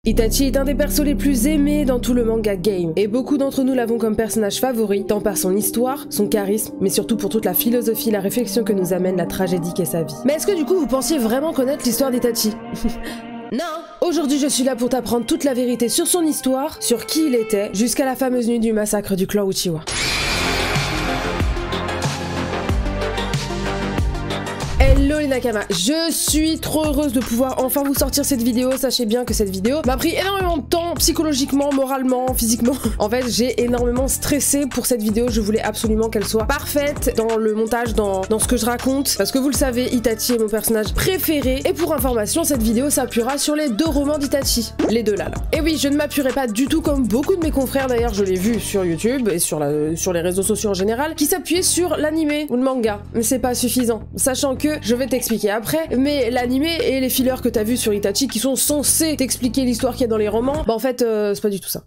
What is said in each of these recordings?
Itachi est un des persos les plus aimés dans tout le manga game, et beaucoup d'entre nous l'avons comme personnage favori, tant par son histoire, son charisme, mais surtout pour toute la philosophie, la réflexion que nous amène la tragédie qu'est sa vie. Mais est-ce que du coup vous pensiez vraiment connaître l'histoire d'Itachi? Non! Aujourd'hui je suis là pour t'apprendre toute la vérité sur son histoire, sur qui il était, jusqu'à la fameuse nuit du massacre du clan Uchiwa. Hello les Nakama, je suis trop heureuse de pouvoir enfin vous sortir cette vidéo. Sachez bien que cette vidéo m'a pris énormément de temps, psychologiquement, moralement, physiquement. En fait, j'ai énormément stressé pour cette vidéo. Je voulais absolument qu'elle soit parfaite dans le montage, dans ce que je raconte. Parce que vous le savez, Itachi est mon personnage préféré. Et pour information, cette vidéo s'appuiera sur les 2 romans d'Itachi. Les 2 là. Et oui, je ne m'appuierai pas du tout comme beaucoup de mes confrères, d'ailleurs, je l'ai vu sur YouTube et sur les réseaux sociaux en général, qui s'appuyaient sur l'animé ou le manga. Mais c'est pas suffisant. Sachant que je vais t'expliquer après, mais l'animé et les fillers que t'as vu sur Itachi qui sont censés t'expliquer l'histoire qu'il y a dans les romans, bah en fait c'est pas du tout ça.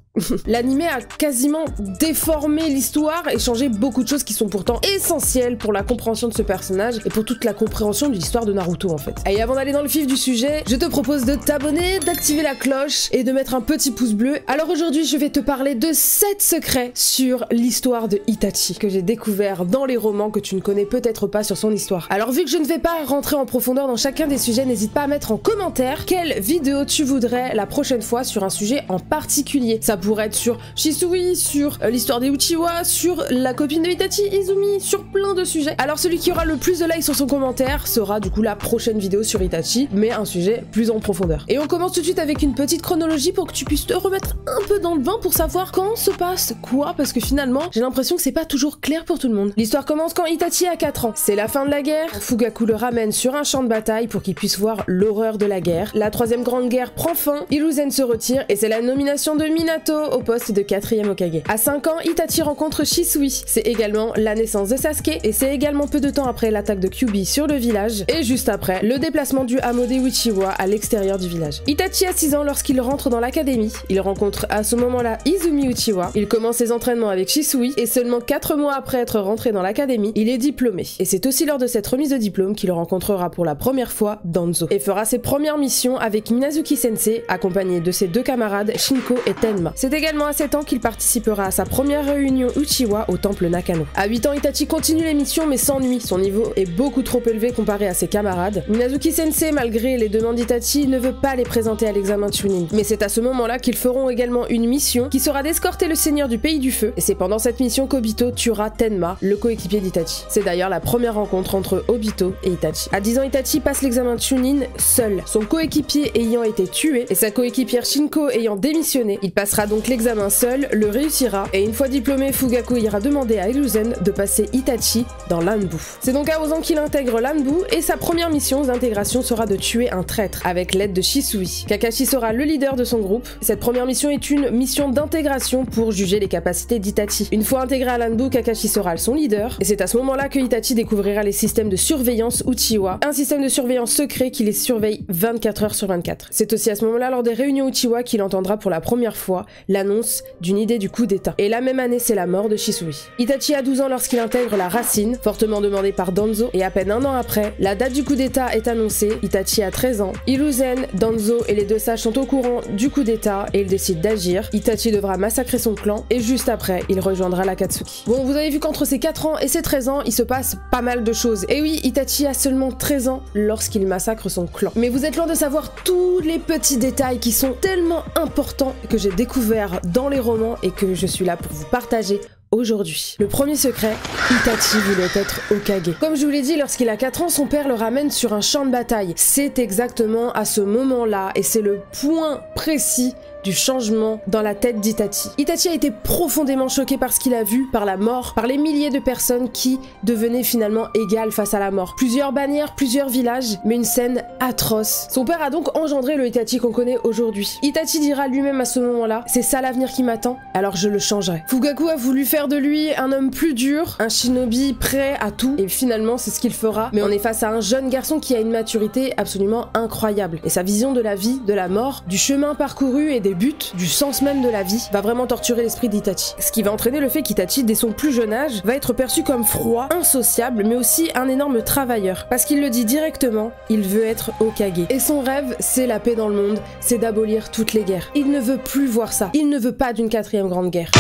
L'animé a quasiment déformé l'histoire et changé beaucoup de choses qui sont pourtant essentielles pour la compréhension de ce personnage et pour toute la compréhension de l'histoire de Naruto en fait. Et avant d'aller dans le vif du sujet, je te propose de t'abonner, d'activer la cloche et de mettre un petit pouce bleu. Alors aujourd'hui je vais te parler de 7 secrets sur l'histoire de Itachi que j'ai découvert dans les romans que tu ne connais peut-être pas sur son histoire. Alors vu que je ne vais pas rentrer en profondeur dans chacun des sujets, n'hésite pas à mettre en commentaire quelle vidéo tu voudrais la prochaine fois sur un sujet en particulier. Ça pourrait être sur Shisui, sur l'histoire des Uchiwa, sur la copine de Itachi, Izumi, sur plein de sujets. Alors celui qui aura le plus de likes sur son commentaire sera du coup la prochaine vidéo sur Itachi, mais un sujet plus en profondeur. Et on commence tout de suite avec une petite chronologie pour que tu puisses te remettre un peu dans le bain pour savoir quand se passe quoi, parce que finalement j'ai l'impression que c'est pas toujours clair pour tout le monde. L'histoire commence quand Itachi a 4 ans. C'est la fin de la guerre, Fugaku le ramène sur un champ de bataille pour qu'il puisse voir l'horreur de la guerre. La 3e grande guerre prend fin, Hiruzen se retire et c'est la nomination de Minato au poste de 4e Hokage. À 5 ans, Itachi rencontre Shisui. C'est également la naissance de Sasuke et c'est également peu de temps après l'attaque de Kyuubi sur le village et juste après le déplacement du hameau des Uchiwa à l'extérieur du village. Itachi a 6 ans lorsqu'il rentre dans l'académie. Il rencontre à ce moment-là Izumi Uchiwa. Il commence ses entraînements avec Shisui et seulement 4 mois après être rentré dans l'académie, il est diplômé. Et c'est aussi lors de cette remise de diplôme qu'il rencontrera pour la première fois Danzo et fera ses premières missions avec Minazuki Sensei accompagné de ses 2 camarades Shinko et Tenma. C'est également à 7 ans qu'il participera à sa première réunion Uchiwa au temple Nakano. À 8 ans, Itachi continue les missions mais s'ennuie, son niveau est beaucoup trop élevé comparé à ses camarades. Minazuki Sensei, malgré les demandes d'Itachi, ne veut pas les présenter à l'examen Chunin. Mais c'est à ce moment-là qu'ils feront également une mission qui sera d'escorter le seigneur du pays du feu et c'est pendant cette mission qu'Obito tuera Tenma, le coéquipier d'Itachi. C'est d'ailleurs la première rencontre entre Obito et Itachi. À 10 ans, Itachi passe l'examen Chunin seul, son coéquipier ayant été tué et sa coéquipière Shinko ayant démissionné. Il passera donc l'examen seul, le réussira et une fois diplômé, Fugaku ira demander à Hiruzen de passer Itachi dans l'Anbu. C'est donc à 11 ans qu'il intègre l'Anbu et sa première mission d'intégration sera de tuer un traître avec l'aide de Shisui. Kakashi sera le leader de son groupe. Cette première mission est une mission d'intégration pour juger les capacités d'Itachi. Une fois intégré à l'Anbu, Kakashi sera son leader et c'est à ce moment-là que Itachi découvrira les systèmes de surveillance Uchiwa, un système de surveillance secret qui les surveille 24 heures sur 24. C'est aussi à ce moment-là, lors des réunions Uchiwa, qu'il entendra pour la première fois l'annonce d'une idée du coup d'état. Et la même année, c'est la mort de Shisui. Itachi a 12 ans lorsqu'il intègre la Racine, fortement demandée par Danzo, et à peine un an après, la date du coup d'état est annoncée. Itachi a 13 ans. Hiruzen, Danzo et les 2 sages sont au courant du coup d'état et ils décident d'agir. Itachi devra massacrer son clan et juste après, il rejoindra l'Akatsuki. Bon, vous avez vu qu'entre ses 4 ans et ses 13 ans, il se passe pas mal de choses. Et oui, Itachi a seulement 13 ans lorsqu'il massacre son clan. Mais vous êtes loin de savoir tous les petits détails qui sont tellement importants que j'ai découvert dans les romans et que je suis là pour vous partager aujourd'hui. Le premier secret, Itachi voulait être Hokage. Comme je vous l'ai dit, lorsqu'il a 4 ans, son père le ramène sur un champ de bataille. C'est exactement à ce moment-là, et c'est le point précis du changement dans la tête d'Itachi. Itachi a été profondément choqué par ce qu'il a vu, par la mort, par les milliers de personnes qui devenaient finalement égales face à la mort. Plusieurs bannières, plusieurs villages, mais une scène atroce. Son père a donc engendré le Itachi qu'on connaît aujourd'hui. Itachi dira lui-même à ce moment-là, c'est ça l'avenir qui m'attend, alors je le changerai. Fugaku a voulu faire de lui un homme plus dur, un shinobi prêt à tout, et finalement c'est ce qu'il fera, mais on est face à un jeune garçon qui a une maturité absolument incroyable. Et sa vision de la vie, de la mort, du chemin parcouru et des des buts, du sens même de la vie, va vraiment torturer l'esprit d'Itachi. Ce qui va entraîner le fait qu'Itachi, dès son plus jeune âge, va être perçu comme froid, insociable, mais aussi un énorme travailleur. Parce qu'il le dit directement, il veut être Hokage. Et son rêve, c'est la paix dans le monde, c'est d'abolir toutes les guerres. Il ne veut plus voir ça. Il ne veut pas d'une 4e grande guerre.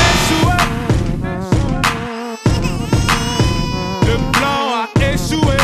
Le plan a échoué.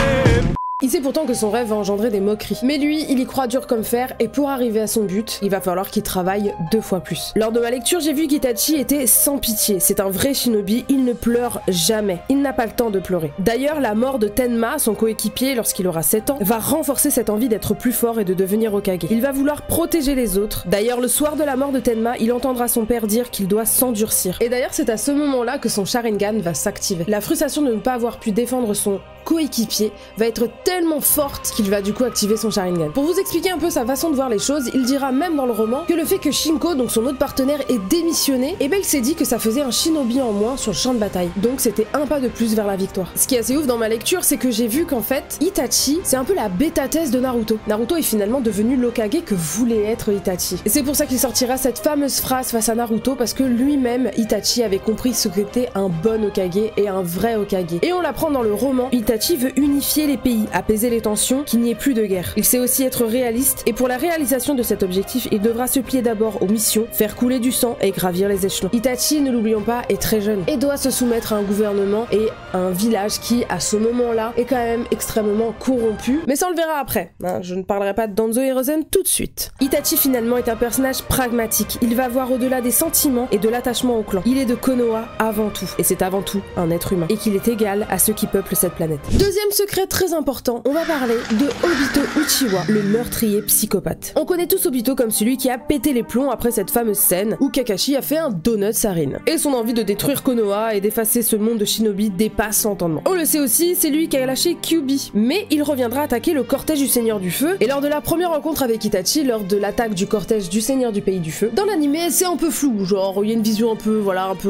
Il sait pourtant que son rêve va engendrer des moqueries. Mais lui, il y croit dur comme fer, et pour arriver à son but, il va falloir qu'il travaille 2 fois plus. Lors de ma lecture, j'ai vu qu'Itachi était sans pitié. C'est un vrai shinobi, il ne pleure jamais. Il n'a pas le temps de pleurer. D'ailleurs, la mort de Tenma, son coéquipier, lorsqu'il aura 7 ans, va renforcer cette envie d'être plus fort et de devenir Hokage. Il va vouloir protéger les autres. D'ailleurs, le soir de la mort de Tenma, il entendra son père dire qu'il doit s'endurcir. Et d'ailleurs, c'est à ce moment-là que son Sharingan va s'activer. La frustration de ne pas avoir pu défendre son coéquipier va être tellement forte qu'il va du coup activer son Sharingan. Pour vous expliquer un peu sa façon de voir les choses, il dira même dans le roman que le fait que Shinko, donc son autre partenaire, ait démissionné, et ben il s'est dit que ça faisait un shinobi en moins sur le champ de bataille. Donc c'était un pas de plus vers la victoire. Ce qui est assez ouf dans ma lecture, c'est que j'ai vu qu'en fait, Itachi, c'est un peu la bêta-thèse de Naruto. Naruto est finalement devenu l'Hokage que voulait être Itachi. Et c'est pour ça qu'il sortira cette fameuse phrase face à Naruto, parce que lui-même, Itachi avait compris ce qu'était un bon Hokage et un vrai Hokage. Et on l'apprend dans le roman, Itachi veut unifier les pays, apaiser les tensions, qu'il n'y ait plus de guerre. Il sait aussi être réaliste, et pour la réalisation de cet objectif, il devra se plier d'abord aux missions, faire couler du sang et gravir les échelons. Itachi, ne l'oublions pas, est très jeune, et doit se soumettre à un gouvernement et à un village qui, à ce moment-là, est quand même extrêmement corrompu, mais ça on le verra après. Je ne parlerai pas de Danzo Hiruzen tout de suite. Itachi finalement est un personnage pragmatique, il va voir au-delà des sentiments et de l'attachement au clan. Il est de Konoha avant tout, et c'est avant tout un être humain, et qu'il est égal à ceux qui peuplent cette planète. Deuxième secret très important, on va parler de Obito Uchiwa, le meurtrier psychopathe. On connaît tous Obito comme celui qui a pété les plombs après cette fameuse scène où Kakashi a fait un donut Sarine. Et son envie de détruire Konoha et d'effacer ce monde de shinobi dépasse l'entendement. On le sait aussi, c'est lui qui a lâché Kyuubi, mais il reviendra attaquer le cortège du Seigneur du Feu, et lors de la première rencontre avec Itachi, lors de l'attaque du cortège du Seigneur du Pays du Feu, dans l'animé c'est un peu flou, genre il y a une vision un peu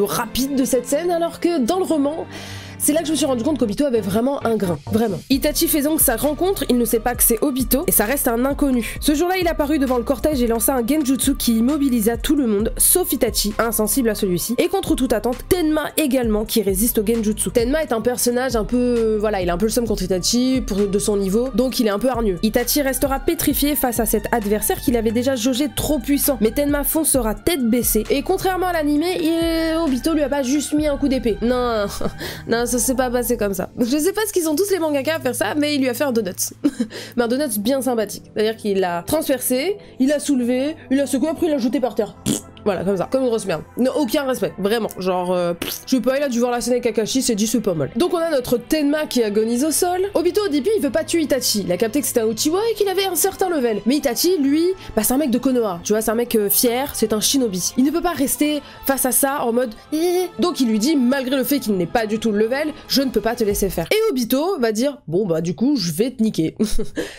rapide de cette scène, alors que dans le roman, c'est là que je me suis rendu compte qu'Obito avait vraiment un grain, vraiment. Itachi fait donc sa rencontre, il ne sait pas que c'est Obito, et ça reste un inconnu. Ce jour-là, il apparut devant le cortège et lança un genjutsu qui immobilisa tout le monde, sauf Itachi, insensible à celui-ci, et contre toute attente, Tenma également, qui résiste au genjutsu. Tenma est un personnage un peu... il a un peu le seum contre Itachi, de son niveau, donc il est un peu hargneux. Itachi restera pétrifié face à cet adversaire qu'il avait déjà jaugé trop puissant, mais Tenma foncera tête baissée, et contrairement à l'animé, Obito lui a pas juste mis un coup d'épée. Non, non, ça s'est pas passé comme ça. Je sais pas ce qu'ils sont tous les mangaka à faire ça, mais il lui a fait un donut. Mais un donut bien sympathique. C'est-à-dire qu'il l'a transpercé, il l'a soulevé, il l'a secoué, après il l'a jeté par terre. Voilà, comme ça, comme une grosse merde. Non, aucun respect, vraiment. Genre, je sais pas, il a dû voir la scène avec Kakashi, s'est dit c'est pas mal. Donc on a notre Tenma qui agonise au sol. Obito au début il veut pas tuer Itachi, il a capté que c'était un Uchiwa et qu'il avait un certain level. Mais Itachi, lui, c'est un mec de Konoha, tu vois, c'est un mec fier, c'est un shinobi. Il ne peut pas rester face à ça en mode Donc il lui dit, malgré le fait qu'il n'ait pas du tout le level, je ne peux pas te laisser faire. Et Obito va dire, bon bah du coup je vais te niquer.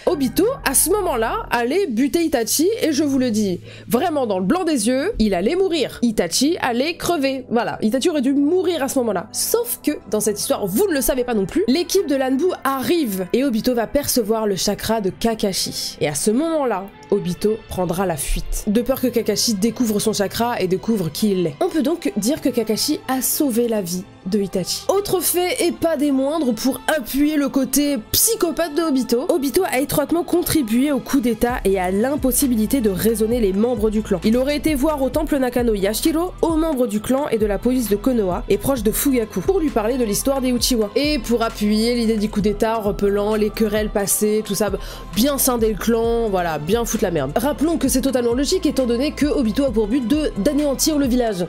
Obito, à ce moment-là, allait buter Itachi, et je vous le dis, vraiment dans le blanc des yeux, il allait mourir. Itachi allait crever. Voilà, Itachi aurait dû mourir à ce moment-là. Sauf que, dans cette histoire, vous ne le savez pas non plus, l'équipe de l'Anbu arrive et Obito va percevoir le chakra de Kakashi. Et à ce moment-là, Obito prendra la fuite, de peur que Kakashi découvre son chakra et découvre qui il est. On peut donc dire que Kakashi a sauvé la vie de Itachi. Autre fait, et pas des moindres, pour appuyer le côté psychopathe de Obito, Obito a étroitement contribué au coup d'état et à l'impossibilité de raisonner les membres du clan. Il aurait été voir au temple Nakano Yashiro, aux membres du clan et de la police de Konoha, et proche de Fugaku, pour lui parler de l'histoire des Uchiwa. Et pour appuyer l'idée du coup d'état en repelant les querelles passées, tout ça, bien scinder le clan, voilà, bien foutre la merde. Rappelons que c'est totalement logique étant donné que Obito a pour but d'anéantir le village.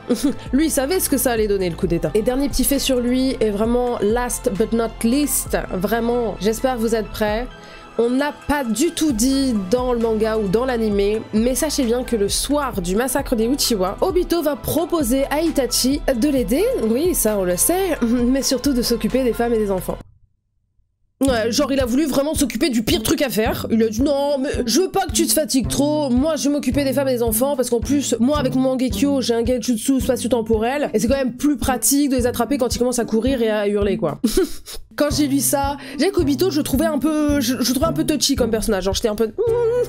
Lui il savait ce que ça allait donner le coup d'état. Et dernier petit fait sur lui, et vraiment last but not least, vraiment, j'espère que vous êtes prêts. On n'a pas du tout dit dans le manga ou dans l'animé, mais sachez bien que le soir du massacre des Uchiwa, Obito va proposer à Itachi de l'aider, oui ça on le sait, mais surtout de s'occuper des femmes et des enfants. Ouais, genre il a voulu vraiment s'occuper du pire truc à faire. Il a dit non mais je veux pas que tu te fatigues trop, moi je vais m'occuper des femmes et des enfants parce qu'en plus moi avec mon Mangekyo j'ai un genjutsu spatio-temporel et c'est quand même plus pratique de les attraper quand ils commencent à courir et à hurler quoi. Quand j'ai lu ça, j'ai qu'Obito je trouvais un peu touchy comme personnage, genre j'étais un peu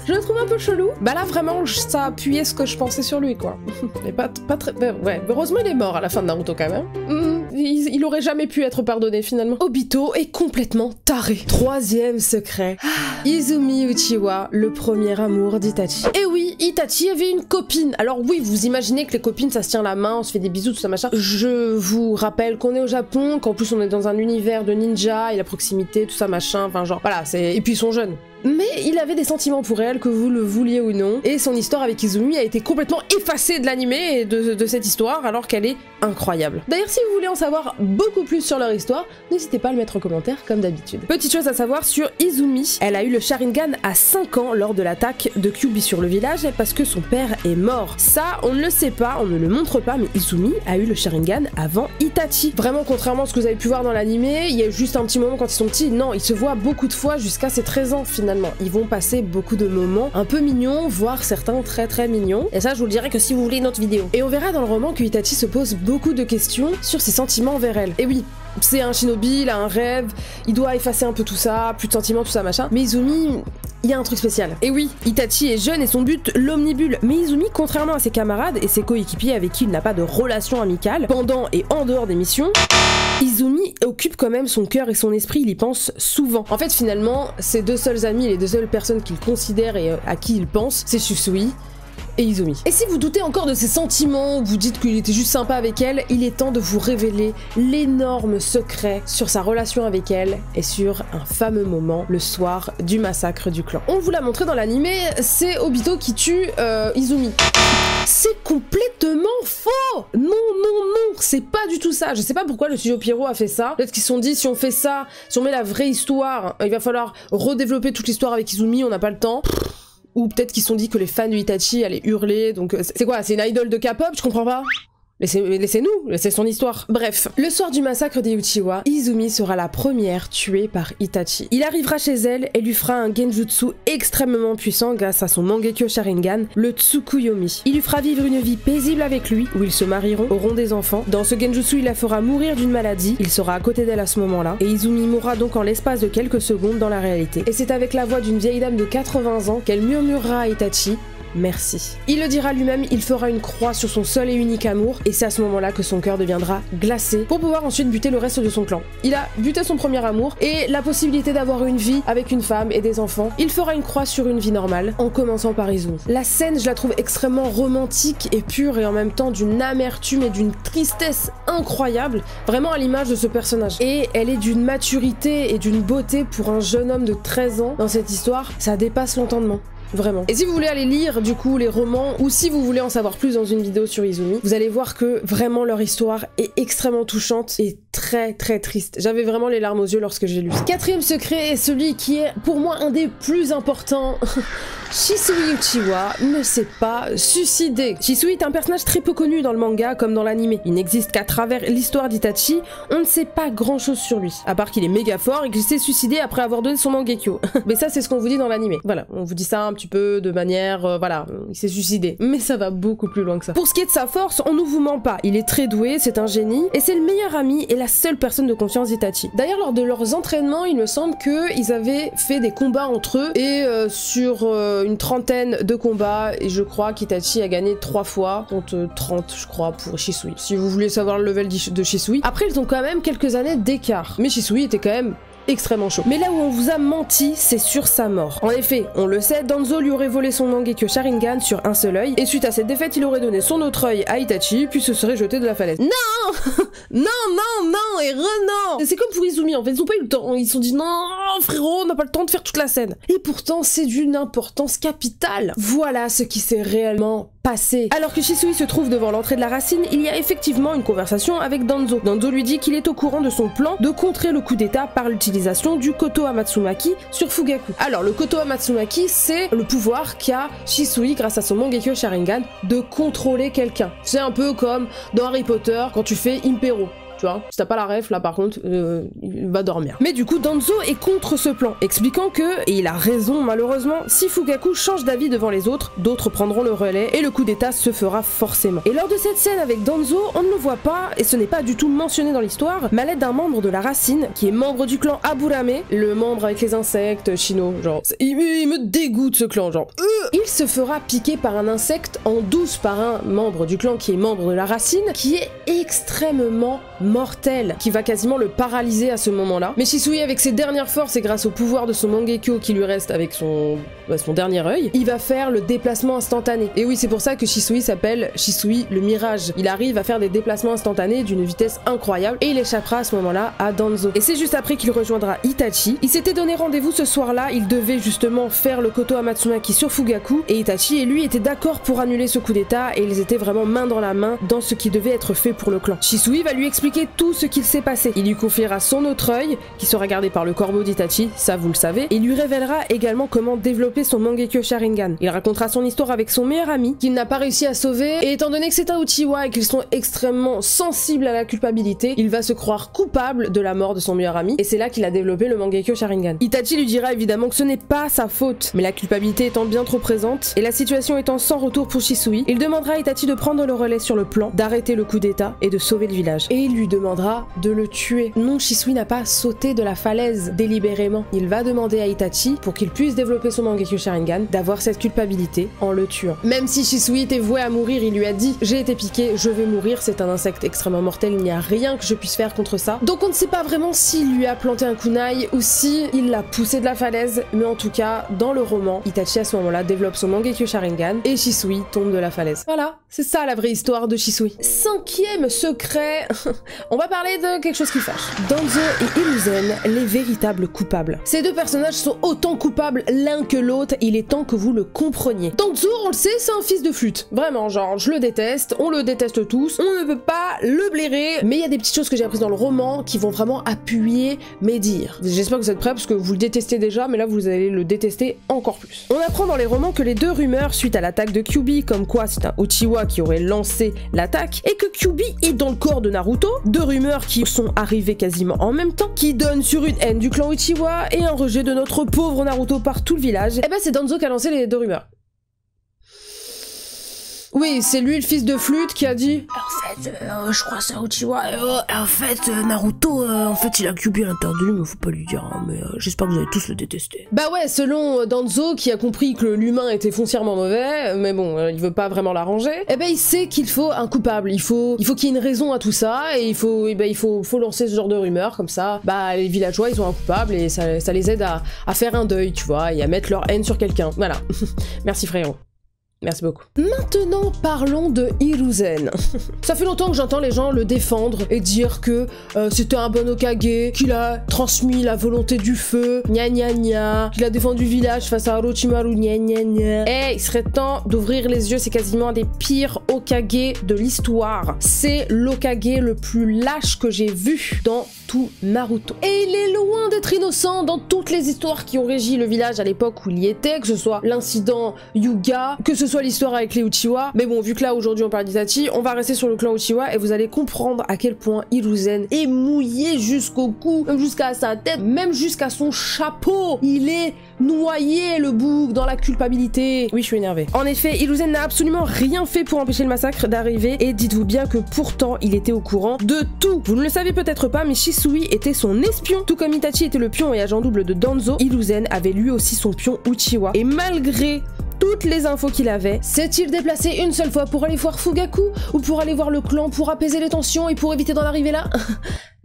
je le trouvais un peu chelou. Bah là vraiment ça appuyait ce que je pensais sur lui quoi. Mais pas très ouais, heureusement il est mort à la fin de Naruto quand même. Il aurait jamais pu être pardonné finalement. Obito est complètement taré. Troisième secret. Izumi Uchiwa, le premier amour d'Itachi. Et oui, Itachi avait une copine. Alors oui, vous imaginez que les copines ça se tient la main, on se fait des bisous, tout ça machin. Je vous rappelle qu'on est au Japon, qu'en plus on est dans un univers de ninja et la proximité, tout ça machin, enfin genre voilà, c'est... Et puis ils sont jeunes. Mais il avait des sentiments pour elle, que vous le vouliez ou non, et son histoire avec Izumi a été complètement effacée de l'animé et de cette histoire, alors qu'elle est incroyable. D'ailleurs, si vous voulez en savoir beaucoup plus sur leur histoire, n'hésitez pas à le mettre en commentaire, comme d'habitude. Petite chose à savoir sur Izumi, elle a eu le Sharingan à 5 ans lors de l'attaque de Kyuubi sur le village, parce que son père est mort. Ça, on ne le sait pas, on ne le montre pas, mais Izumi a eu le Sharingan avant Itachi. Vraiment, contrairement à ce que vous avez pu voir dans l'animé, il y a juste un petit moment quand ils sont petits, non, ils se voient beaucoup de fois jusqu'à ses 13 ans, finalement. Ils vont passer beaucoup de moments un peu mignons, voire certains très très mignons. Et ça, je vous le dirai que si vous voulez une autre vidéo. Et on verra dans le roman que Itachi se pose beaucoup de questions sur ses sentiments envers elle. Et oui, c'est un shinobi, il a un rêve, il doit effacer un peu tout ça, plus de sentiments, tout ça machin. Mais Izumi... il y a un truc spécial. Et oui, Itachi est jeune et son but l'omnibule, mais Izumi, contrairement à ses camarades et ses coéquipiers avec qui il n'a pas de relation amicale, pendant et en dehors des missions, Izumi occupe quand même son cœur et son esprit, il y pense souvent. En fait, finalement, ses deux seuls amis, les deux seules personnes qu'il considère et à qui il pense, c'est Shisui et Izumi. Et si vous doutez encore de ses sentiments, ou vous dites qu'il était juste sympa avec elle, il est temps de vous révéler l'énorme secret sur sa relation avec elle et sur un fameux moment, le soir du massacre du clan. On vous l'a montré dans l'animé, c'est Obito qui tue Izumi. C'est complètement faux! Non, non, non, c'est pas du tout ça. Je sais pas pourquoi le studio Pierrot a fait ça. Peut-être qu'ils se sont dit, si on fait ça, si on met la vraie histoire, il va falloir redévelopper toute l'histoire avec Izumi, on n'a pas le temps. Ou peut-être qu'ils se sont dit que les fans de Itachi allaient hurler, donc c'est quoi? C'est une idole de K-pop? Je comprends pas. Laissez-nous, c'est son histoire. Bref, le soir du massacre des Uchiwa, Izumi sera la première tuée par Itachi. Il arrivera chez elle et lui fera un genjutsu extrêmement puissant grâce à son Mangekyo Sharingan, le Tsukuyomi. Il lui fera vivre une vie paisible avec lui, où ils se marieront, auront des enfants. Dans ce genjutsu, il la fera mourir d'une maladie, il sera à côté d'elle à ce moment-là, et Izumi mourra donc en l'espace de quelques secondes dans la réalité. Et c'est avec la voix d'une vieille dame de 80 ans qu'elle murmurera à Itachi: merci. Il le dira lui-même, il fera une croix sur son seul et unique amour, et c'est à ce moment-là que son cœur deviendra glacé, pour pouvoir ensuite buter le reste de son clan. Il a buté son premier amour, et la possibilité d'avoir une vie avec une femme et des enfants. Il fera une croix sur une vie normale, en commençant par Izumi. La scène, je la trouve extrêmement romantique et pure, et en même temps d'une amertume et d'une tristesse incroyable, vraiment à l'image de ce personnage. Et elle est d'une maturité et d'une beauté pour un jeune homme de 13 ans dans cette histoire, ça dépasse l'entendement. Vraiment. Et si vous voulez aller lire du coup les romans, ou si vous voulez en savoir plus dans une vidéo sur Izumi, vous allez voir que vraiment leur histoire est extrêmement touchante et très très triste. J'avais vraiment les larmes aux yeux lorsque j'ai lu. Quatrième secret est celui qui est pour moi un des plus importants. Shisui Uchiwa ne s'est pas suicidé. Shisui est un personnage très peu connu dans le manga comme dans l'anime. Il n'existe qu'à travers l'histoire d'Itachi, on ne sait pas grand chose sur lui. À part qu'il est méga fort et qu'il s'est suicidé après avoir donné son Mangekyo. Mais ça c'est ce qu'on vous dit dans l'anime. Voilà, on vous dit ça un petit peu de manière, voilà, il s'est suicidé. Mais ça va beaucoup plus loin que ça. Pour ce qui est de sa force, on ne vous ment pas. Il est très doué, c'est un génie, et c'est le meilleur ami et la seule personne de confiance d'Itachi. D'ailleurs, lors de leurs entraînements, il me semble qu'ils avaient fait des combats entre eux, et sur une trentaine de combats, et je crois qu'Itachi a gagné 3 fois, contre 30 je crois pour Shisui. Si vous voulez savoir le level de Shisui. Après, ils ont quand même quelques années d'écart, mais Shisui était quand même extrêmement chaud. Mais là où on vous a menti, c'est sur sa mort. En effet, on le sait, Danzo lui aurait volé son Mangekyo Sharingan sur un seul œil, et suite à cette défaite, il aurait donné son autre œil à Itachi, puis se serait jeté de la falaise. Non non, non, non, et non. C'est comme pour Izumi, en fait, ils ont pas eu le temps. Ils se sont dit, non, frérot, on n'a pas le temps de faire toute la scène. Et pourtant, c'est d'une importance capitale. Voilà ce qui s'est réellement passé. Alors que Shisui se trouve devant l'entrée de la racine, il y a effectivement une conversation avec Danzo. Danzo lui dit qu'il est au courant de son plan de contrer le coup d'état par l'utilisation du Koto Amatsumaki sur Fugaku. Alors le Koto Amatsumaki, c'est le pouvoir qu'a Shisui grâce à son Mangekyo Sharingan de contrôler quelqu'un. C'est un peu comme dans Harry Potter quand tu fais Impero. tu vois. Si t'as pas la ref, là par contre, il va dormir. Mais du coup, Danzo est contre ce plan, expliquant que, et il a raison malheureusement, si Fugaku change d'avis devant les autres, d'autres prendront le relais et le coup d'état se fera forcément. Et lors de cette scène avec Danzo, on ne le voit pas, et ce n'est pas du tout mentionné dans l'histoire, mais à l'aide d'un membre de la racine, qui est membre du clan Aburame, le membre avec les insectes, Shino, genre, il me dégoûte ce clan, genre, il se fera piquer par un insecte en douce par un membre du clan qui est membre de la racine, qui est extrêmement mortel, qui va quasiment le paralyser à ce moment-là. Mais Shisui, avec ses dernières forces et grâce au pouvoir de son Mangekyo qui lui reste avec son dernier œil, il va faire le déplacement instantané. Et oui, c'est pour ça que Shisui s'appelle Shisui le Mirage. Il arrive à faire des déplacements instantanés d'une vitesse incroyable et il échappera à ce moment-là à Danzo. Et c'est juste après qu'il rejoindra Itachi. Il s'était donné rendez-vous ce soir-là, il devait justement faire le Koto Amatsumaki sur Fugaku et Itachi et lui étaient d'accord pour annuler ce coup d'état et ils étaient vraiment main dans la main dans ce qui devait être fait pour le clan. Shisui va lui expliquer tout ce qu'il s'est passé. Il lui confiera son autre œil, qui sera gardé par le corbeau d'Itachi, ça vous le savez, et il lui révélera également comment développer son Mangekyo Sharingan. Il racontera son histoire avec son meilleur ami, qu'il n'a pas réussi à sauver, et étant donné que c'est un Uchiwa et qu'ils sont extrêmement sensibles à la culpabilité, il va se croire coupable de la mort de son meilleur ami, et c'est là qu'il a développé le Mangekyo Sharingan. Itachi lui dira évidemment que ce n'est pas sa faute, mais la culpabilité étant bien trop présente, et la situation étant sans retour pour Shisui, il demandera à Itachi de prendre le relais sur le plan, d'arrêter le coup d'état et de sauver le village. Et il lui demandera de le tuer. Non, Shisui n'a pas sauté de la falaise délibérément. Il va demander à Itachi, pour qu'il puisse développer son Mangekyo Sharingan, d'avoir cette culpabilité en le tuant. Même si Shisui était voué à mourir, il lui a dit « J'ai été piqué, je vais mourir, c'est un insecte extrêmement mortel, il n'y a rien que je puisse faire contre ça. » Donc on ne sait pas vraiment s'il lui a planté un kunai ou si il l'a poussé de la falaise, mais en tout cas, dans le roman, Itachi à ce moment-là développe son Mangekyo Sharingan et Shisui tombe de la falaise. Voilà, c'est ça la vraie histoire de Shisui. Cinquième secret, on va parler de quelque chose qui fâche. Danzo et Hiruzen, les véritables coupables. Ces deux personnages sont autant coupables l'un que l'autre, il est temps que vous le compreniez. Danzo, on le sait, c'est un fils de flûte. Vraiment, genre, je le déteste, on le déteste tous, on ne peut pas le blairer, mais il y a des petites choses que j'ai apprises dans le roman qui vont vraiment appuyer mes dires. J'espère que vous êtes prêts parce que vous le détestez déjà, mais là vous allez le détester encore plus. On apprend dans les romans que les deux rumeurs suite à l'attaque de Kyuubi, comme quoi c'est un Uchiwa qui aurait lancé l'attaque, et que Kyuubi est dans le corps de Naruto, deux rumeurs qui sont arrivées quasiment en même temps, qui donnent sur une haine du clan Uchiwa et un rejet de notre pauvre Naruto par tout le village. Et ben c'est Danzo qui a lancé les deux rumeurs. Oui, c'est lui le fils de flûte qui a dit « En fait, je crois que c'est un Uchiwa, en fait, Naruto, en fait, il a Kyuubi à l'intérieur, mais faut pas lui dire, hein, mais j'espère que vous allez tous le détester. » Bah ouais, selon Danzo, qui a compris que l'humain était foncièrement mauvais, mais bon, il veut pas vraiment l'arranger, eh ben il sait qu'il faut un coupable, il faut qu'il y ait une raison à tout ça, et il faut lancer ce genre de rumeurs, comme ça, bah les villageois, ils ont un coupable, et ça les aide à faire un deuil, tu vois, et à mettre leur haine sur quelqu'un, voilà. Merci frérot. Merci beaucoup. Maintenant, parlons de Hiruzen. Ça fait longtemps que j'entends les gens le défendre et dire que c'était un bon Hokage, qu'il a transmis la volonté du feu, gna gna gna, qu'il a défendu le village face à Orochimaru, gna gna gna. Eh, il serait temps d'ouvrir les yeux, c'est quasiment un des pires Hokage de l'histoire. C'est l'Hokage le plus lâche que j'ai vu dans tout Naruto. Et il est loin d'être innocent dans toutes les histoires qui ont régi le village à l'époque où il y était, que ce soit l'incident Hyuga, que ce soit l'histoire avec les Uchiwa. Mais bon, vu que là aujourd'hui on parle d'Itachi, on va rester sur le clan Uchiwa et vous allez comprendre à quel point Hiruzen est mouillé jusqu'au cou, même jusqu'à sa tête, même jusqu'à son chapeau. Il est noyé le bouc dans la culpabilité. Oui, je suis énervée. En effet, Hiruzen n'a absolument rien fait pour empêcher le massacre d'arriver et dites-vous bien que pourtant il était au courant de tout. Vous ne le savez peut-être pas, mais Shisui était son espion. Tout comme Itachi était le pion et agent double de Danzo, Hiruzen avait lui aussi son pion Uchiwa. Et malgré toutes les infos qu'il avait, s'est-il déplacé une seule fois pour aller voir Fugaku ou pour aller voir le clan pour apaiser les tensions et pour éviter d'en arriver là?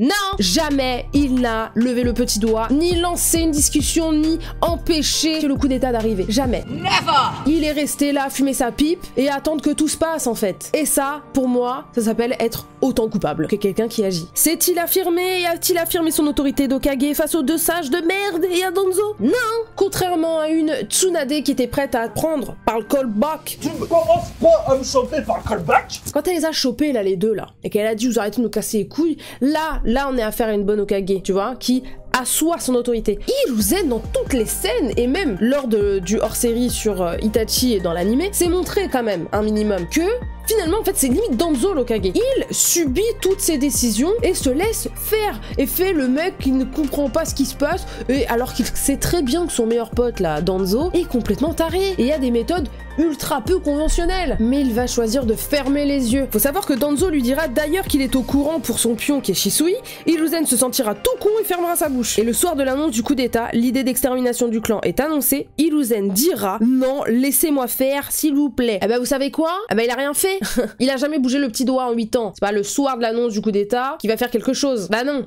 Non, jamais il n'a levé le petit doigt, ni lancé une discussion, ni empêché que le coup d'état d'arriver. Jamais. Never. Il est resté là, fumer sa pipe et attendre que tout se passe en fait. Et ça, pour moi, ça s'appelle être autant coupable que quelqu'un qui agit. S'est-il affirmé et a-t-il affirmé son autorité d'Hokage face aux deux sages de merde et à Danzo? Non. Contrairement à une Tsunade qui était prête à prendre par le callback. Tu ne commences pas à me choper par le callback? Quand elle les a chopés là, les deux là, et qu'elle a dit vous arrêtez de nous casser les couilles, là on est affaire à une bonne Hokage, tu vois, qui assoit son autorité. Hiruzen dans toutes les scènes et même lors du hors-série sur Itachi et dans l'anime, c'est montré quand même un minimum que Finalement, en fait, c'est limite Danzo l'Hokage. Il subit toutes ses décisions et se laisse faire. Et fait le mec qui ne comprend pas ce qui se passe, et alors qu'il sait très bien que son meilleur pote, là, Danzo, est complètement taré. Et il y a des méthodes ultra peu conventionnelles. Mais il va choisir de fermer les yeux. Faut savoir que Danzo lui dira d'ailleurs qu'il est au courant pour son pion qui est Shisui. Hiruzen se sentira tout con et fermera sa bouche. Et le soir de l'annonce du coup d'état, l'idée d'extermination du clan est annoncée. Hiruzen dira « Non, laissez-moi faire, s'il vous plaît. » Eh ben vous savez quoi? Eh ben il a rien fait. Il a jamais bougé le petit doigt en 8 ans. C'est pas le soir de l'annonce du coup d'état qui va faire quelque chose. Bah non.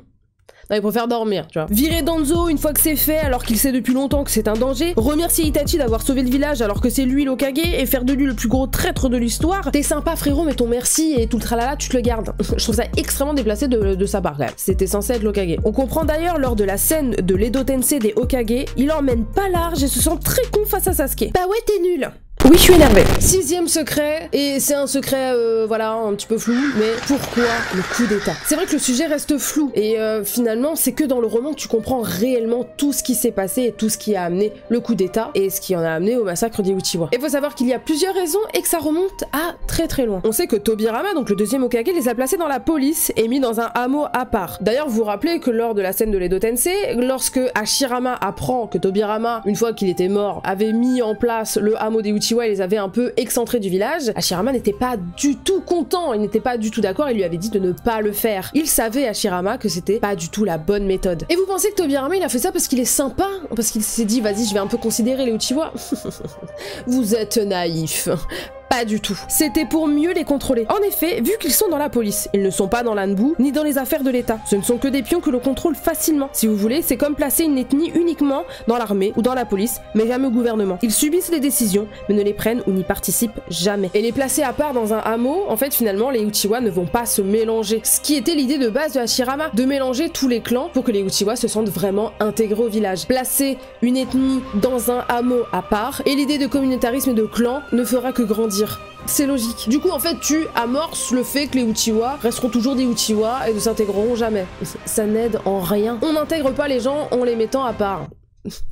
Non, il préfère dormir, tu vois. Virer Danzo une fois que c'est fait, alors qu'il sait depuis longtemps que c'est un danger. Remercier Itachi d'avoir sauvé le village alors que c'est lui l'Hokage et faire de lui le plus gros traître de l'histoire. T'es sympa frérot, mais ton merci et tout le tralala, tu te le gardes. Je trouve ça extrêmement déplacé de sa part quand même. C'était censé être l'Hokage. On comprend d'ailleurs lors de la scène de l'Edo Tensei des Hokage, il emmène pas large et se sent très con face à Sasuke. Bah ouais, t'es nul. Oui, je suis énervée. 6e secret, et c'est un secret, voilà, un petit peu flou, mais pourquoi le coup d'état? C'est vrai que le sujet reste flou, et finalement, c'est que dans le roman que tu comprends réellement tout ce qui s'est passé et tout ce qui a amené le coup d'état, et ce qui en a amené au massacre des Uchiwa. Et faut savoir qu'il y a plusieurs raisons, et que ça remonte à très très loin. On sait que Tobirama, donc le deuxième Hokage, les a placés dans la police, et mis dans un hameau à part. D'ailleurs, vous vous rappelez que lors de la scène de l'Edo Tensei, lorsque Hashirama apprend que Tobirama, une fois qu'il était mort, avait mis en place le hameau des Uchiwa et les avait un peu excentrés du village, Hashirama n'était pas du tout content, il n'était pas du tout d'accord, il lui avait dit de ne pas le faire. Il savait, Hashirama, que c'était pas du tout la bonne méthode. Et vous pensez que Tobirama il a fait ça parce qu'il est sympa? Parce qu'il s'est dit vas-y je vais un peu considérer les Uchiwa? Vous êtes naïf. Pas du tout. C'était pour mieux les contrôler. En effet, vu qu'ils sont dans la police, ils ne sont pas dans l'Anbu, ni dans les affaires de l'État. Ce ne sont que des pions que l'on contrôle facilement. Si vous voulez, c'est comme placer une ethnie uniquement dans l'armée ou dans la police, mais jamais au gouvernement. Ils subissent les décisions, mais ne les prennent ou n'y participent jamais. Et les placer à part dans un hameau, en fait, finalement, les Uchiwa ne vont pas se mélanger. Ce qui était l'idée de base de Hashirama, de mélanger tous les clans pour que les Uchiwa se sentent vraiment intégrés au village. Placer une ethnie dans un hameau à part, et l'idée de communautarisme et de clan ne fera que grandir. C'est logique. Du coup, en fait, tu amorces le fait que les Uchiwa resteront toujours des Uchiwa et ne s'intégreront jamais. Ça n'aide en rien. On n'intègre pas les gens en les mettant à part.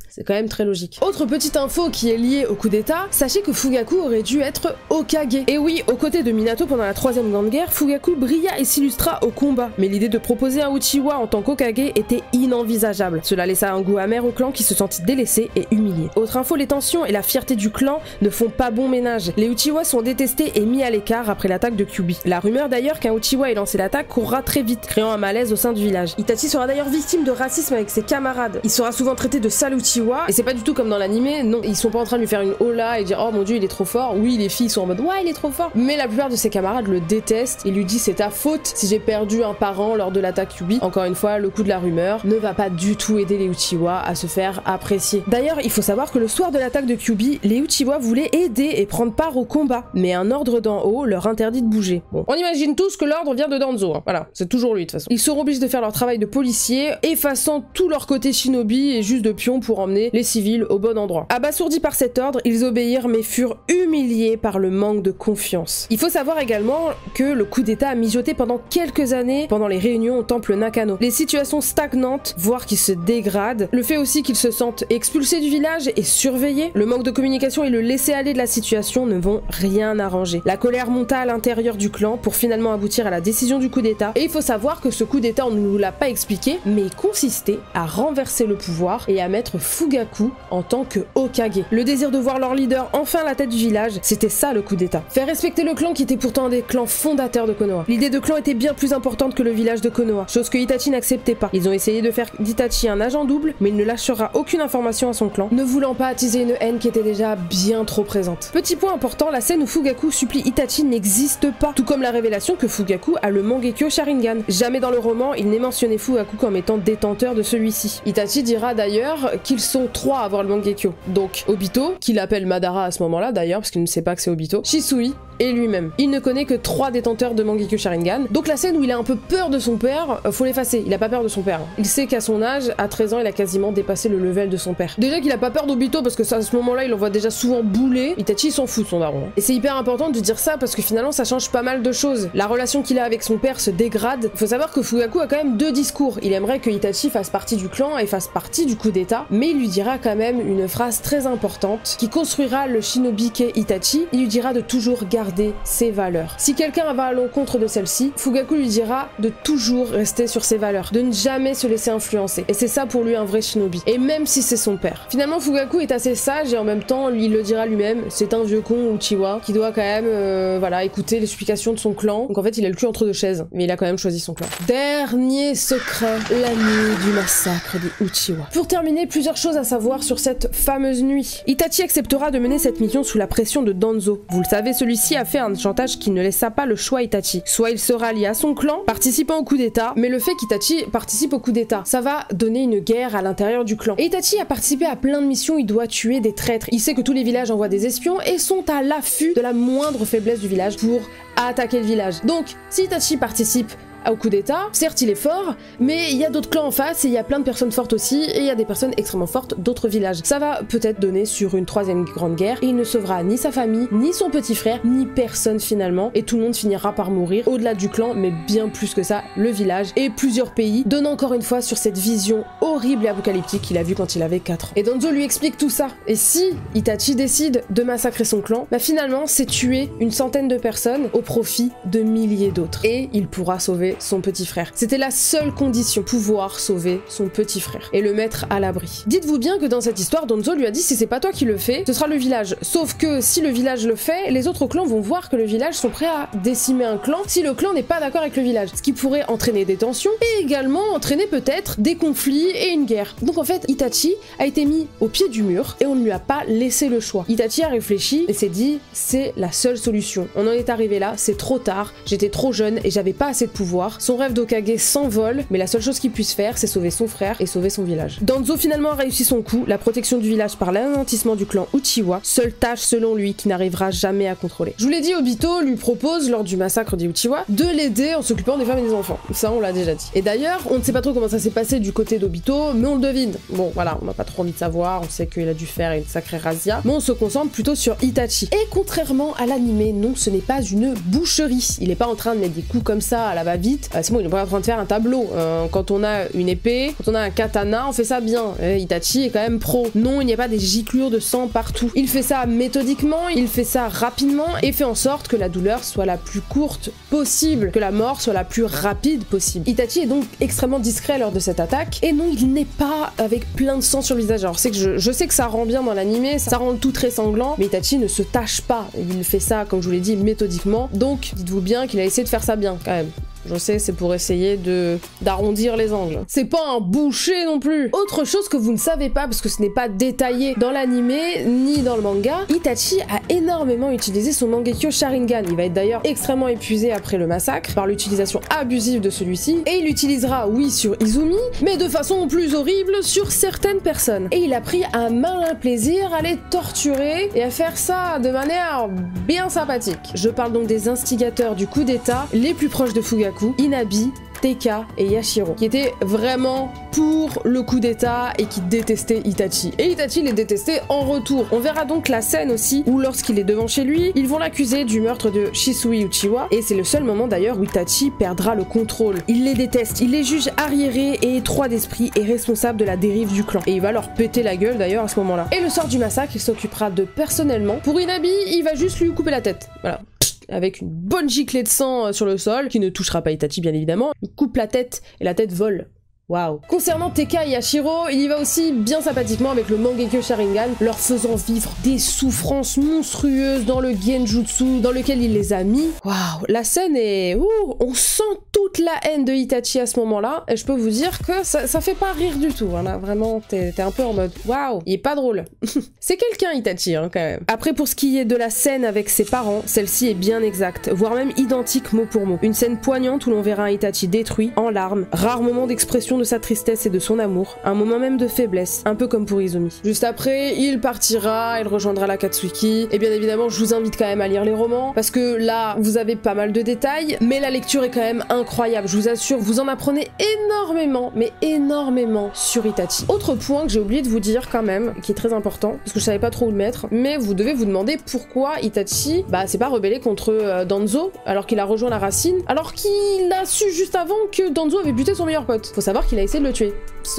C'est quand même très logique. Autre petite info qui est liée au coup d'état, sachez que Fugaku aurait dû être Hokage. Et oui, aux côtés de Minato pendant la 3e grande guerre, Fugaku brilla et s'illustra au combat. Mais l'idée de proposer un Uchiwa en tant qu'Hokage était inenvisageable. Cela laissa un goût amer au clan qui se sentit délaissé et humilié. Autre info, les tensions et la fierté du clan ne font pas bon ménage. Les Uchiwa sont détestés et mis à l'écart après l'attaque de Kyuubi. La rumeur d'ailleurs qu'un Uchiwa ait lancé l'attaque courra très vite, créant un malaise au sein du village. Itachi sera d'ailleurs victime de racisme avec ses camarades. Il sera souvent traité de sale Uchiwa, et c'est pas du tout comme dans l'animé, non, ils sont pas en train de lui faire une hola et dire oh mon dieu il est trop fort. Oui, les filles sont en mode ouais il est trop fort, mais la plupart de ses camarades le détestent et lui disent c'est ta faute si j'ai perdu un parent lors de l'attaque Kyuubi. Encore une fois, le coup de la rumeur ne va pas du tout aider les Uchiwa à se faire apprécier. D'ailleurs, il faut savoir que le soir de l'attaque de Kyuubi, les Uchiwa voulaient aider et prendre part au combat, mais un ordre d'en haut leur interdit de bouger. Bon, on imagine tous que l'ordre vient de Danzo, hein. Voilà, c'est toujours lui de toute façon. Ils seront obligés de faire leur travail de policier, effaçant tout leur côté shinobi et juste de pion pour emmener les civils au bon endroit. Abasourdis par cet ordre, ils obéirent mais furent humiliés par le manque de confiance. Il faut savoir également que le coup d'état a mijoté pendant quelques années pendant les réunions au temple Nakano. Les situations stagnantes, voire qui se dégradent, le fait aussi qu'ils se sentent expulsés du village et surveillés, le manque de communication et le laisser-aller de la situation ne vont rien arranger. La colère monta à l'intérieur du clan pour finalement aboutir à la décision du coup d'état, et il faut savoir que ce coup d'état, on ne nous l'a pas expliqué, mais il consistait à renverser le pouvoir et à mettre Fugaku en tant que Hokage. Le désir de voir leur leader enfin à la tête du village, c'était ça le coup d'état. Faire respecter le clan qui était pourtant un des clans fondateurs de Konoha. L'idée de clan était bien plus importante que le village de Konoha, chose que Itachi n'acceptait pas. Ils ont essayé de faire d'Itachi un agent double, mais il ne lâchera aucune information à son clan, ne voulant pas attiser une haine qui était déjà bien trop présente. Petit point important, la scène où Fugaku supplie Itachi n'existe pas, tout comme la révélation que Fugaku a le Mangekyo Sharingan. Jamais dans le roman, il n'est mentionné Fugaku comme étant détenteur de celui-ci. Itachi dira d'ailleurs qu'ils sont 3 à avoir le Mangekyo. Donc Obito, qu'il appelle Madara à ce moment-là d'ailleurs, parce qu'il ne sait pas que c'est Obito, Shisui et lui-même. Il ne connaît que 3 détenteurs de Mangekyo Sharingan. Donc la scène où il a un peu peur de son père, faut l'effacer, il a pas peur de son père. Il sait qu'à son âge, à 13 ans, il a quasiment dépassé le level de son père. Déjà qu'il a pas peur d'Obito parce que ça, à ce moment-là, il en voit déjà souvent bouler. Itachi s'en fout de son daron. Et c'est hyper important de dire ça parce que finalement ça change pas mal de choses. La relation qu'il a avec son père se dégrade. Faut savoir que Fugaku a quand même 2 discours. Il aimerait que Itachi fasse partie du clan et fasse partie du coup d'état, mais il lui dira quand même une phrase très importante qui construira le shinobi qu'est Itachi. Il lui dira de toujours garder garder ses valeurs. Si quelqu'un va à l'encontre de celle-ci, Fugaku lui dira de toujours rester sur ses valeurs, de ne jamais se laisser influencer. Et c'est ça pour lui un vrai shinobi. Et même si c'est son père. Finalement, Fugaku est assez sage et en même temps, il le dira lui-même, c'est un vieux con Uchiwa qui doit quand même voilà, écouter les supplications de son clan. Donc en fait, il a le cul entre deux chaises, mais il a quand même choisi son clan. Dernier secret, la nuit du massacre des Uchiwa. Pour terminer, plusieurs choses à savoir sur cette fameuse nuit. Itachi acceptera de mener cette mission sous la pression de Danzo. Vous le savez, celui-ci a fait un chantage qui ne laissa pas le choix à Itachi. Soit il se rallie à son clan, participant au coup d'état, mais le fait qu'Itachi participe au coup d'état, ça va donner une guerre à l'intérieur du clan. Et Itachi a participé à plein de missions, il doit tuer des traîtres. Il sait que tous les villages envoient des espions et sont à l'affût de la moindre faiblesse du village pour attaquer le village. Donc, si Itachi participe au coup d'état, certes il est fort, mais il y a d'autres clans en face et il y a plein de personnes fortes aussi, et il y a des personnes extrêmement fortes d'autres villages. Ça va peut-être donner sur une troisième grande guerre, et il ne sauvera ni sa famille, ni son petit frère, ni personne finalement, et tout le monde finira par mourir au-delà du clan, mais bien plus que ça, le village et plusieurs pays, donnant encore une fois sur cette vision horrible et apocalyptique qu'il a vue quand il avait 4 ans. Et Danzo lui explique tout ça, et si Itachi décide de massacrer son clan, bah finalement c'est tuer une centaine de personnes au profit de milliers d'autres, et il pourra sauver son petit frère. C'était la seule condition, pouvoir sauver son petit frère et le mettre à l'abri. Dites-vous bien que dans cette histoire, Danzo lui a dit si c'est pas toi qui le fais, ce sera le village. Sauf que si le village le fait, les autres clans vont voir que le village sont prêts à décimer un clan si le clan n'est pas d'accord avec le village. Ce qui pourrait entraîner des tensions et également entraîner peut-être des conflits et une guerre. Donc en fait, Itachi a été mis au pied du mur et on ne lui a pas laissé le choix. Itachi a réfléchi et s'est dit c'est la seule solution. On en est arrivé là, c'est trop tard, j'étais trop jeune et j'avais pas assez de pouvoir. Son rêve d'Hokage s'envole, mais la seule chose qu'il puisse faire, c'est sauver son frère et sauver son village. Danzo finalement a réussi son coup, la protection du village par l'anéantissement du clan Uchiwa, seule tâche selon lui qui n'arrivera jamais à contrôler. Je vous l'ai dit, Obito lui propose, lors du massacre des Uchiwa, de l'aider en s'occupant des femmes et des enfants. Ça, on l'a déjà dit. Et d'ailleurs, on ne sait pas trop comment ça s'est passé du côté d'Obito, mais on le devine. Bon, voilà, on n'a pas trop envie de savoir, on sait qu'il a dû faire une sacrée razzia, mais on se concentre plutôt sur Itachi. Et contrairement à l'animé, non, ce n'est pas une boucherie. Il n'est pas en train de mettre des coups comme ça à la va-vite. C'est bon, il est pas en train de faire un tableau. Quand on a une épée, quand on a un katana, on fait ça bien. Itachi est quand même pro. Non, il n'y a pas des giclures de sang partout. Il fait ça méthodiquement, il fait ça rapidement et fait en sorte que la douleur soit la plus courte possible, que la mort soit la plus rapide possible. Itachi est donc extrêmement discret lors de cette attaque. Et non, il n'est pas avec plein de sang sur le visage. Alors c'est que je sais que ça rend bien dans l'animé, ça rend le tout très sanglant, mais Itachi ne se tâche pas. Il fait ça, comme je vous l'ai dit, méthodiquement. Donc, dites-vous bien qu'il a essayé de faire ça bien, quand même. Je sais, c'est pour essayer d'arrondir les angles. C'est pas un boucher non plus. Autre chose que vous ne savez pas, parce que ce n'est pas détaillé dans l'animé ni dans le manga, Itachi a énormément utilisé son Mangekyo Sharingan. Il va être d'ailleurs extrêmement épuisé après le massacre par l'utilisation abusive de celui-ci, et il l'utilisera, oui, sur Izumi, mais de façon plus horrible sur certaines personnes. Et il a pris un malin plaisir à les torturer et à faire ça de manière bien sympathique. Je parle donc des instigateurs du coup d'état les plus proches de Fugaku, Inabi, Teika et Yashiro, qui étaient vraiment pour le coup d'état et qui détestaient Itachi. Et Itachi les détestait en retour. On verra donc la scène aussi où lorsqu'il est devant chez lui, ils vont l'accuser du meurtre de Shisui Uchiwa, et c'est le seul moment d'ailleurs où Itachi perdra le contrôle. Il les déteste, il les juge arriérés et étroits d'esprit et responsables de la dérive du clan. Et il va leur péter la gueule d'ailleurs à ce moment-là. Et le soir du massacre, il s'occupera de personnellement. Pour Inabi, il va juste lui couper la tête. Voilà. Avec une bonne giclée de sang sur le sol, qui ne touchera pas Itachi bien évidemment, il coupe la tête et la tête vole. Waouh. Concernant Teika et Yashiro, il y va aussi bien sympathiquement avec le Mangekyo Sharingan, leur faisant vivre des souffrances monstrueuses dans le Genjutsu dans lequel il les a mis. Waouh, la scène est... Ouh, on sent toute la haine de Itachi à ce moment-là, et je peux vous dire que ça fait pas rire du tout, hein, là, vraiment, t'es un peu en mode waouh, il est pas drôle. C'est quelqu'un Itachi, hein, quand même. Après, pour ce qui est de la scène avec ses parents, celle-ci est bien exacte, voire même identique mot pour mot. Une scène poignante où l'on verra un Itachi détruit, en larmes, rare moment d'expression de sa tristesse et de son amour, un moment même de faiblesse, un peu comme pour Izumi. Juste après, il partira, il rejoindra l'Akatsuki, et bien évidemment, je vous invite quand même à lire les romans, parce que là, vous avez pas mal de détails, mais la lecture est quand même incroyable. incroyable, je vous assure, vous en apprenez énormément, mais énormément sur Itachi. Autre point que j'ai oublié de vous dire quand même, qui est très important, parce que je savais pas trop où le mettre, mais vous devez vous demander pourquoi Itachi, s'est pas rebellé contre Danzo, alors qu'il a rejoint la racine, alors qu'il a su juste avant que Danzo avait buté son meilleur pote. Faut savoir qu'il a essayé de le tuer.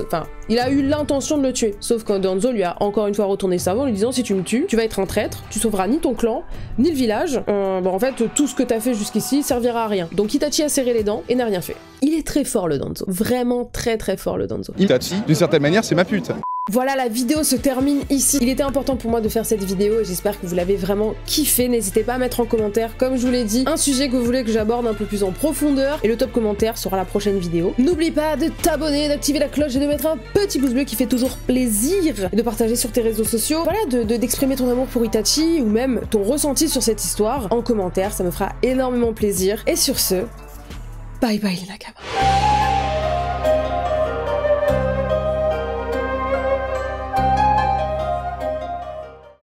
Enfin, il a eu l'intention de le tuer, sauf que Danzo lui a encore une fois retourné le cerveau en lui disant si tu me tues, tu vas être un traître, tu sauveras ni ton clan, ni le village, en fait tout ce que t'as fait jusqu'ici servira à rien. Donc Itachi a serré les dents et n'a rien fait. Il est très fort le Danzo, vraiment très fort le Danzo. Itachi, d'une certaine manière, c'est ma pute. Voilà, la vidéo se termine ici. Il était important pour moi de faire cette vidéo et j'espère que vous l'avez vraiment kiffé. N'hésitez pas à mettre en commentaire, comme je vous l'ai dit, un sujet que vous voulez que j'aborde un peu plus en profondeur et le top commentaire sera la prochaine vidéo. N'oublie pas de t'abonner, d'activer la cloche et de mettre un petit pouce bleu qui fait toujours plaisir et de partager sur tes réseaux sociaux. Voilà, d'exprimer ton amour pour Itachi ou même ton ressenti sur cette histoire en commentaire, ça me fera énormément plaisir. Et sur ce, bye bye les Nakamas.